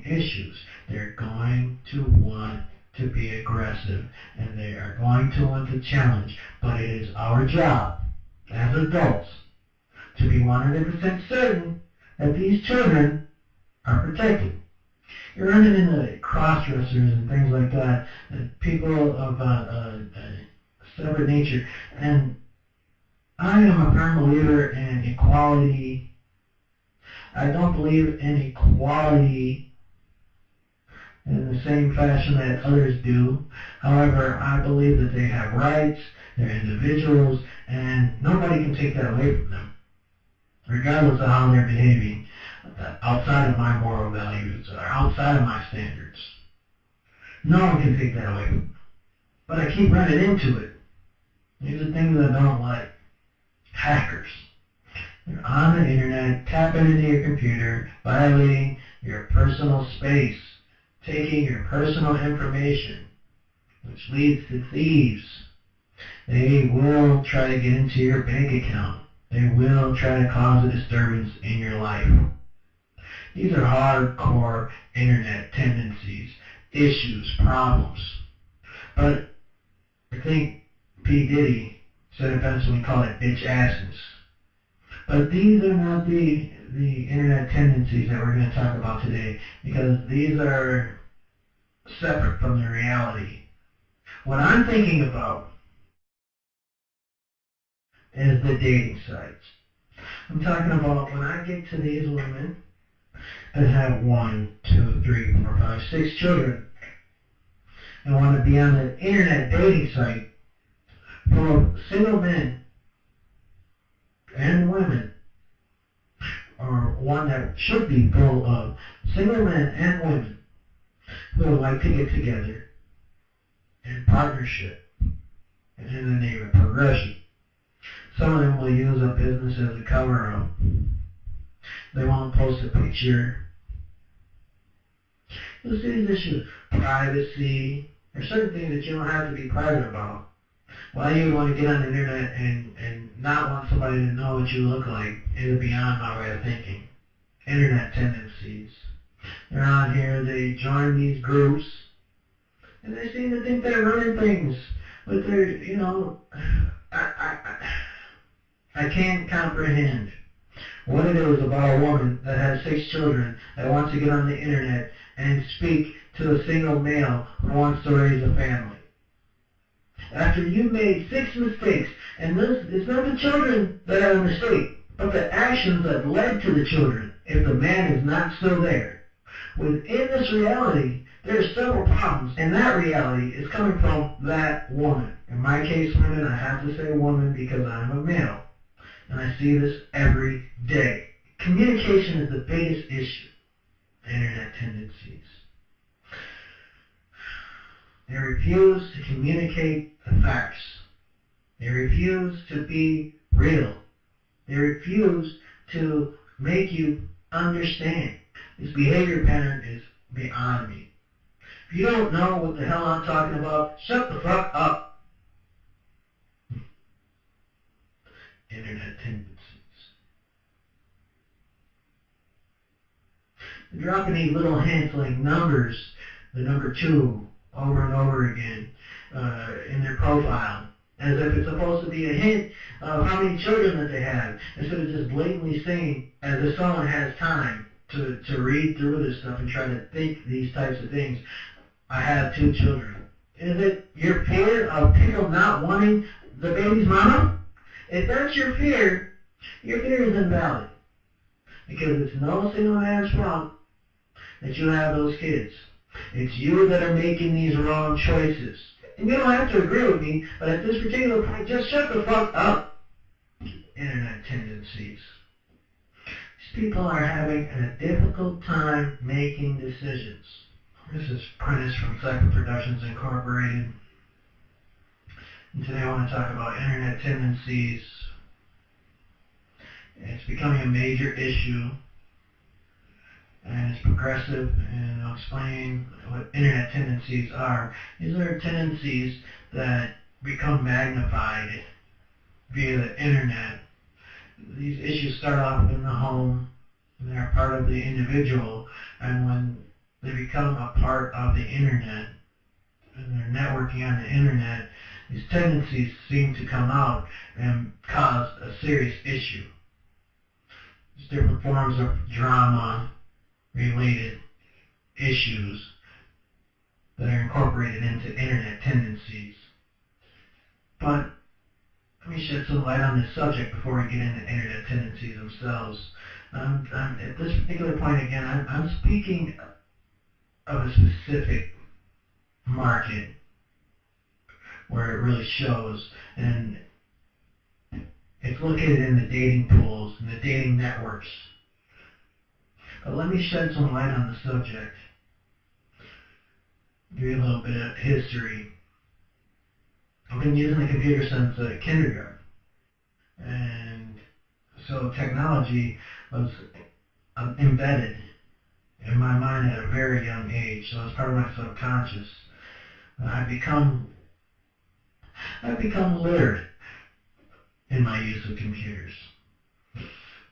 issues. They're going to want to be aggressive, and they are going to want to challenge. But it is our job as adults to be 100% certain that these children are protected. You're running into cross-dressers and things like that, people of separate nature, and I am a firm believer in equality. I don't believe in equality in the same fashion that others do. However, I believe that they have rights, they're individuals, and nobody can take that away from them, regardless of how they're behaving outside of my moral values or outside of my standards. No one can take that away from them. But I keep running into it. These are things I don't like. Hackers. They're on the internet, tapping into your computer, violating your personal space, taking your personal information, which leads to thieves. They will try to get into your bank account. They will try to cause a disturbance in your life. These are hardcore internet tendencies, issues, problems. But I think P. Diddy said it best when he called it bitch assness. But these are not the internet tendencies that we're going to talk about today, because these are separate from the reality. What I'm thinking about is the dating sites. I'm talking about when I get to these women that have 1, 2, 3, 4, 5, 6 children and want to be on the internet dating site full of single men and women, or one that should be full of single men and women who would like to get together in partnership and in the name of progression. Some of them will use a business as a cover-up. They won't post a picture. You'll see these issues. Privacy. There's certain things that you don't have to be private about. Why you would want to get on the internet and not want somebody to know what you look like is beyond my way of thinking. Internet tendencies. They're on here, they join these groups, and they seem to think they're running things. But they're, I can't comprehend what it is about a woman that has 6 children that wants to get on the internet and speak to a single male who wants to raise a family. After you've made 6 mistakes, and it's not the children that are a mistake, but the actions that led to the children, if the man is not still there. Within this reality, there are several problems, and that reality is coming from that woman. In my case, women, I have to say woman because I'm a male, and I see this every day. Communication is the biggest issue. Internet tendencies. They refuse to communicate the facts. They refuse to be real. They refuse to make you understand. This behavior pattern is beyond me. If you don't know what the hell I'm talking about, shut the fuck up. Internet tendencies. They're dropping these little hints like numbers, the number 2, over and over again in their profile, as if it's supposed to be a hint of how many children that they have, instead of just blatantly saying, as if someone has time to read through this stuff and try to think these types of things. I have 2 children. Is it your fear of people not wanting the baby's mama? If that's your fear is invalid. Because it's no single man's fault that you have those kids. It's you that are making these wrong choices. And you don't have to agree with me, but at this particular point, just shut the fuck up. Internet tendencies. These people are having a difficult time making decisions. This is Prentice from Cycle Productions Incorporated. And today I want to talk about internet tendencies. It's becoming a major issue, and it's progressive, and I'll explain what internet tendencies are. These are tendencies that become magnified via the internet. These issues start off in the home, and they're part of the individual, and when become a part of the internet, and they're networking on the internet, these tendencies seem to come out and cause a serious issue. There's different forms of drama-related issues that are incorporated into internet tendencies. But let me shed some light on this subject before we get into internet tendencies themselves. At this particular point, again, I'm speaking of a specific market where it really shows, and it's located in the dating pools and the dating networks. But let me shed some light on the subject. Give you a little bit of history. I've been using the computer since kindergarten. And so technology was embedded in my mind at a very young age. So it's part of my subconscious. I've become literate in my use of computers.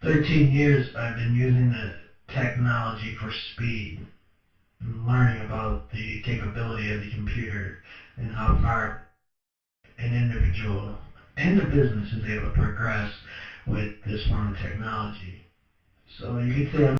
13 years I've been using the technology for speed and learning about the capability of the computer and how far an individual and a business is able to progress with this form of technology. So you could say I'm